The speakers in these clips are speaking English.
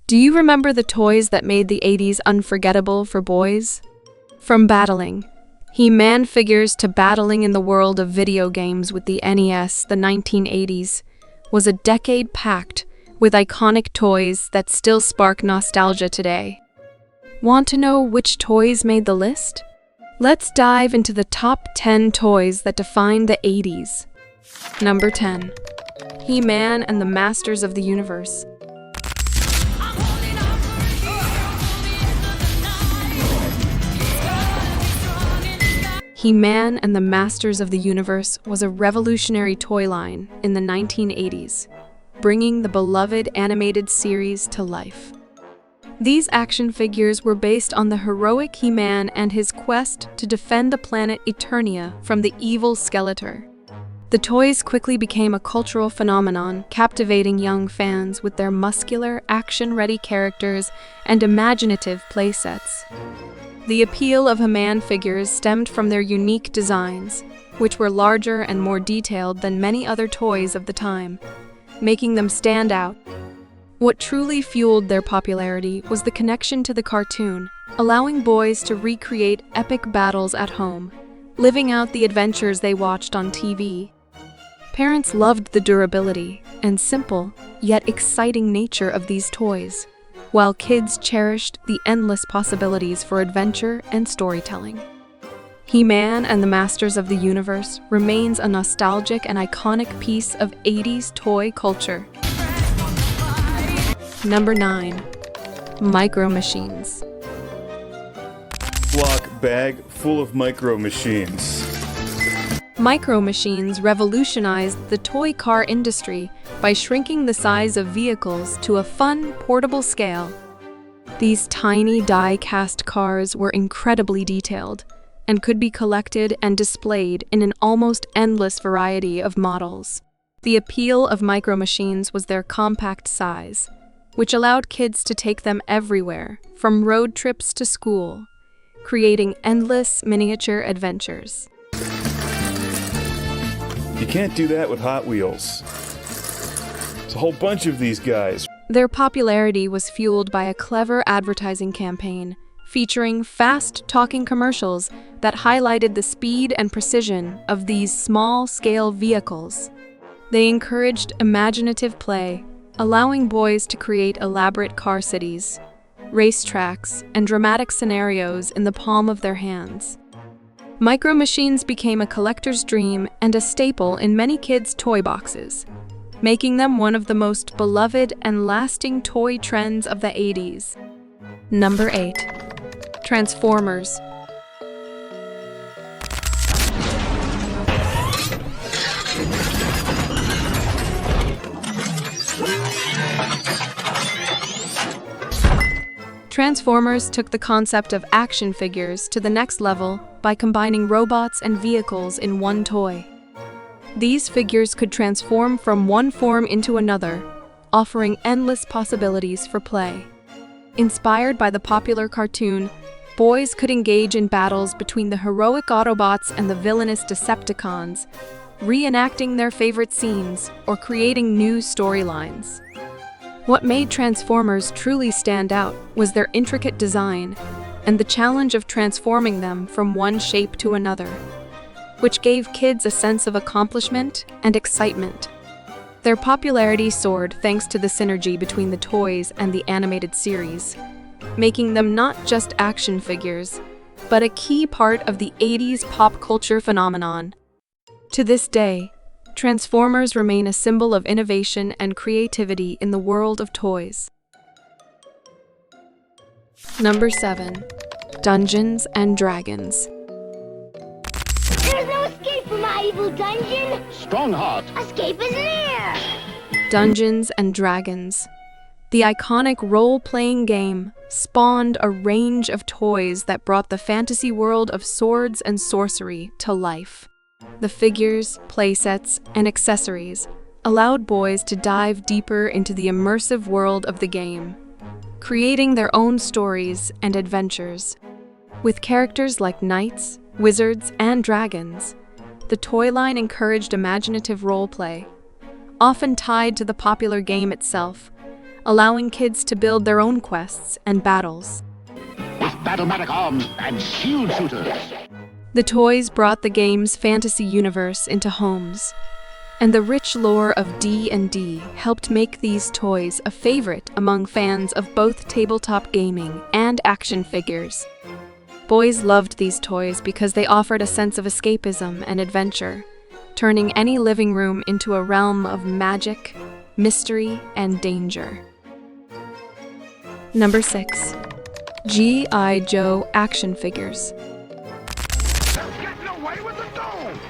Do you remember the toys that made the 80s unforgettable for boys? From battling He-Man figures to battling in the world of video games with the NES, the 1980s was a decade packed with iconic toys that still spark nostalgia today. Want to know which toys made the list? Let's dive into the top 10 toys that defined the 80s. Number 10. He-Man and the Masters of the Universe. He-Man and the Masters of the Universe was a revolutionary toy line in the 1980s, bringing the beloved animated series to life. These action figures were based on the heroic He-Man and his quest to defend the planet Eternia from the evil Skeletor. The toys quickly became a cultural phenomenon, captivating young fans with their muscular, action-ready characters and imaginative playsets. The appeal of He-Man figures stemmed from their unique designs, which were larger and more detailed than many other toys of the time, making them stand out. What truly fueled their popularity was the connection to the cartoon, allowing boys to recreate epic battles at home, living out the adventures they watched on TV. Parents loved the durability and simple, yet exciting nature of these toys, while kids cherished the endless possibilities for adventure and storytelling. He-Man and the Masters of the Universe remains a nostalgic and iconic piece of 80s toy culture. Number 9. Micro Machines. Block bag full of micro machines. Micro Machines revolutionized the toy car industry by shrinking the size of vehicles to a fun, portable scale. These tiny die-cast cars were incredibly detailed and could be collected and displayed in an almost endless variety of models. The appeal of Micro Machines was their compact size, which allowed kids to take them everywhere, from road trips to school, creating endless miniature adventures. You can't do that with Hot Wheels. There's a whole bunch of these guys. Their popularity was fueled by a clever advertising campaign featuring fast-talking commercials that highlighted the speed and precision of these small-scale vehicles. They encouraged imaginative play, allowing boys to create elaborate car cities, racetracks, and dramatic scenarios in the palm of their hands. Micro Machines became a collector's dream and a staple in many kids' toy boxes, making them one of the most beloved and lasting toy trends of the 80s. Number 8. Transformers. Transformers took the concept of action figures to the next level by combining robots and vehicles in one toy. These figures could transform from one form into another, offering endless possibilities for play. Inspired by the popular cartoon, boys could engage in battles between the heroic Autobots and the villainous Decepticons, reenacting their favorite scenes or creating new storylines. What made Transformers truly stand out was their intricate design and the challenge of transforming them from one shape to another, which gave kids a sense of accomplishment and excitement. Their popularity soared thanks to the synergy between the toys and the animated series, making them not just action figures, but a key part of the 80s pop culture phenomenon. To this day, Transformers remain a symbol of innovation and creativity in the world of toys. Number 7. Dungeons and Dragons. There's no escape from my evil dungeon! Strongheart. Escape is near! Dungeons and Dragons. The iconic role-playing game spawned a range of toys that brought the fantasy world of swords and sorcery to life. The figures, playsets, and accessories allowed boys to dive deeper into the immersive world of the game, creating their own stories and adventures. With characters like knights, wizards, and dragons, the toy line encouraged imaginative roleplay, often tied to the popular game itself, allowing kids to build their own quests and battles. With battlematic arms and shield shooters. The toys brought the game's fantasy universe into homes, and the rich lore of D&D helped make these toys a favorite among fans of both tabletop gaming and action figures. Boys loved these toys because they offered a sense of escapism and adventure, turning any living room into a realm of magic, mystery, and danger. Number 6. G.I. Joe action figures. Getting away with the dome!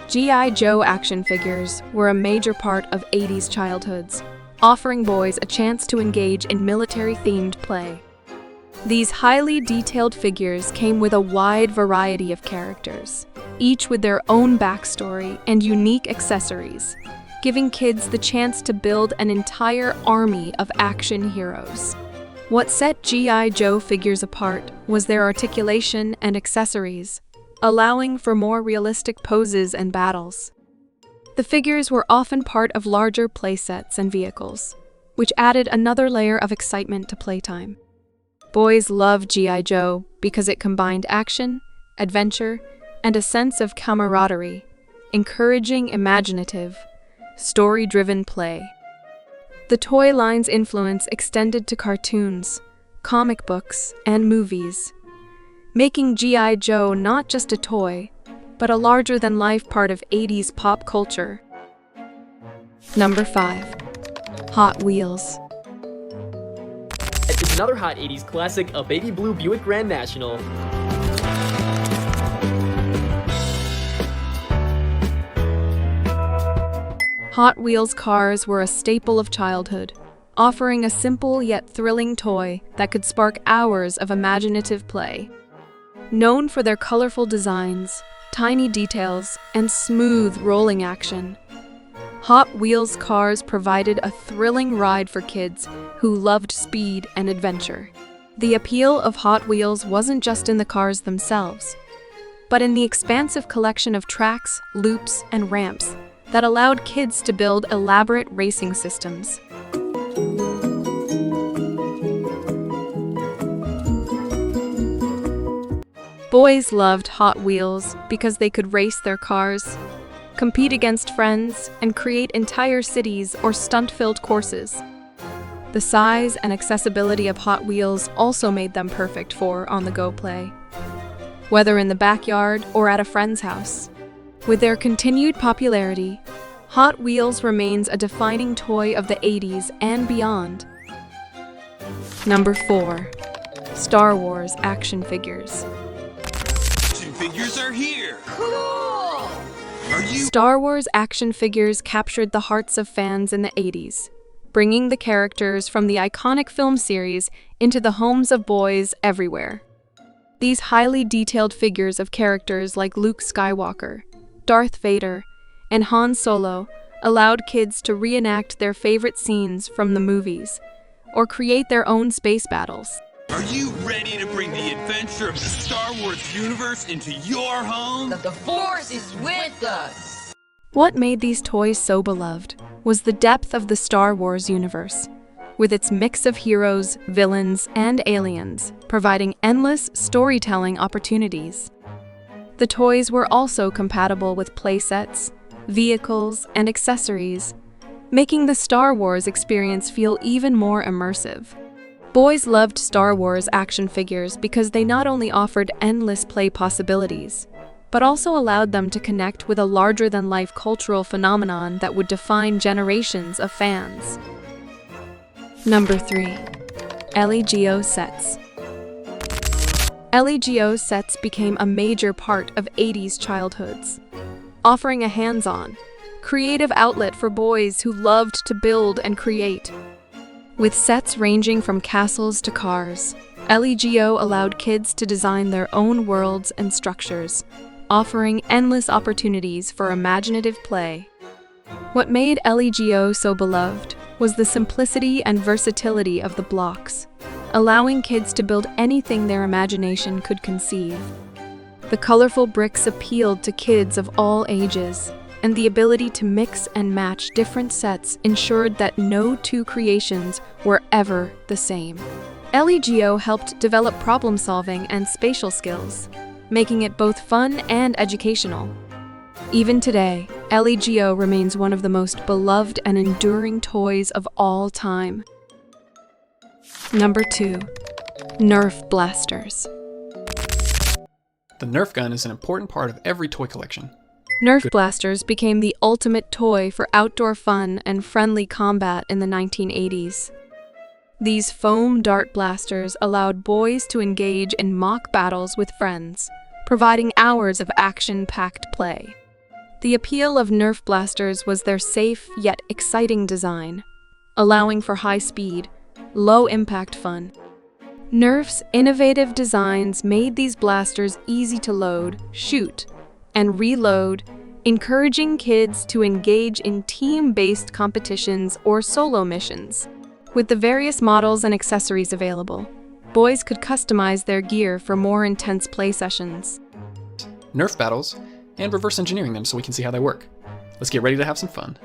G.I. Joe action figures were a major part of 80s childhoods, offering boys a chance to engage in military-themed play. These highly detailed figures came with a wide variety of characters, each with their own backstory and unique accessories, giving kids the chance to build an entire army of action heroes. What set G.I. Joe figures apart was their articulation and accessories, allowing for more realistic poses and battles. The figures were often part of larger playsets and vehicles, which added another layer of excitement to playtime. Boys loved G.I. Joe because it combined action, adventure, and a sense of camaraderie, encouraging imaginative, story-driven play. The toy line's influence extended to cartoons, comic books, and movies, making G.I. Joe not just a toy, but a larger-than-life part of 80s pop culture. Number 5. Hot Wheels. It's another hot 80s classic, a baby blue Buick Grand National. Hot Wheels cars were a staple of childhood, offering a simple yet thrilling toy that could spark hours of imaginative play. Known for their colorful designs, tiny details, and smooth rolling action, Hot Wheels cars provided a thrilling ride for kids who loved speed and adventure. The appeal of Hot Wheels wasn't just in the cars themselves, but in the expansive collection of tracks, loops, and ramps that allowed kids to build elaborate racing systems. Boys loved Hot Wheels because they could race their cars, compete against friends, and create entire cities or stunt-filled courses. The size and accessibility of Hot Wheels also made them perfect for on-the-go play, whether in the backyard or at a friend's house. With their continued popularity, Hot Wheels remains a defining toy of the 80s and beyond. Number 4. Star Wars action figures. Action figures are here! Cool! Star Wars action figures captured the hearts of fans in the 80s, bringing the characters from the iconic film series into the homes of boys everywhere. These highly detailed figures of characters like Luke Skywalker, Darth Vader, and Han Solo allowed kids to reenact their favorite scenes from the movies, or create their own space battles. Are you ready to bring the adventure of the Star Wars universe into your home? The Force is with us! What made these toys so beloved was the depth of the Star Wars universe, with its mix of heroes, villains, and aliens, providing endless storytelling opportunities. The toys were also compatible with playsets, vehicles, and accessories, making the Star Wars experience feel even more immersive. Boys loved Star Wars action figures because they not only offered endless play possibilities, but also allowed them to connect with a larger-than-life cultural phenomenon that would define generations of fans. Number 3. LEGO sets. LEGO sets became a major part of 80s childhoods, offering a hands-on, creative outlet for boys who loved to build and create. With sets ranging from castles to cars, LEGO allowed kids to design their own worlds and structures, offering endless opportunities for imaginative play. What made LEGO so beloved was the simplicity and versatility of the blocks, allowing kids to build anything their imagination could conceive. The colorful bricks appealed to kids of all ages, and the ability to mix and match different sets ensured that no two creations were ever the same. LEGO helped develop problem-solving and spatial skills, making it both fun and educational. Even today, LEGO remains one of the most beloved and enduring toys of all time. Number 2. Nerf blasters. The Nerf gun is an important part of every toy collection. Nerf blasters became the ultimate toy for outdoor fun and friendly combat in the 1980s. These foam dart blasters allowed boys to engage in mock battles with friends, providing hours of action-packed play. The appeal of Nerf blasters was their safe yet exciting design, allowing for high speed, low-impact fun. Nerf's innovative designs made these blasters easy to load, shoot, and reload, encouraging kids to engage in team-based competitions or solo missions. With the various models and accessories available, boys could customize their gear for more intense play sessions. Nerf battles, and reverse engineering them so we can see how they work. Let's get ready to have some fun.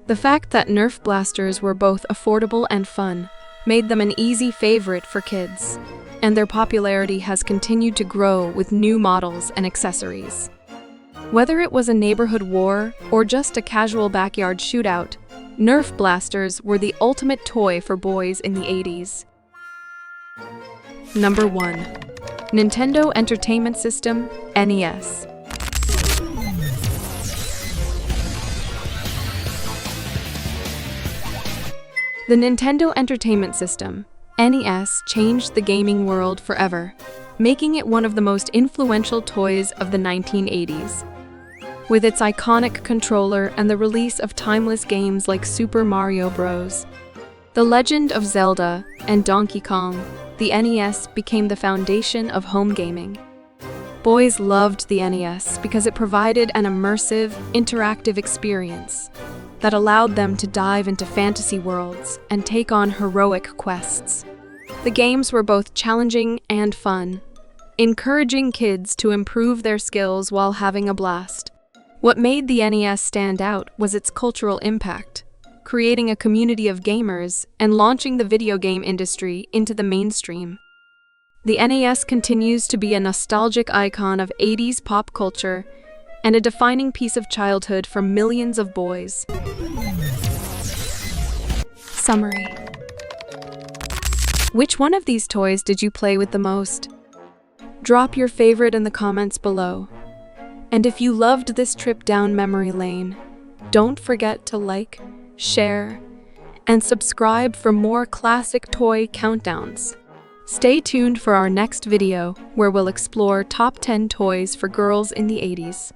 The fact that Nerf blasters were both affordable and fun made them an easy favorite for kids, and their popularity has continued to grow with new models and accessories. Whether it was a neighborhood war or just a casual backyard shootout, Nerf blasters were the ultimate toy for boys in the 80s. Number 1. Nintendo Entertainment System, NES. The Nintendo Entertainment System, NES, changed the gaming world forever, making it one of the most influential toys of the 1980s. With its iconic controller and the release of timeless games like Super Mario Bros., The Legend of Zelda, and Donkey Kong, the NES became the foundation of home gaming. Boys loved the NES because it provided an immersive, interactive experience that allowed them to dive into fantasy worlds and take on heroic quests. The games were both challenging and fun, encouraging kids to improve their skills while having a blast. What made the NES stand out was its cultural impact, creating a community of gamers and launching the video game industry into the mainstream. The NES continues to be a nostalgic icon of 80s pop culture and a defining piece of childhood for millions of boys. Summary. Which one of these toys did you play with the most? Drop your favorite in the comments below. And if you loved this trip down memory lane, don't forget to like, share, and subscribe for more classic toy countdowns. Stay tuned for our next video, where we'll explore top 10 toys for girls in the 80s.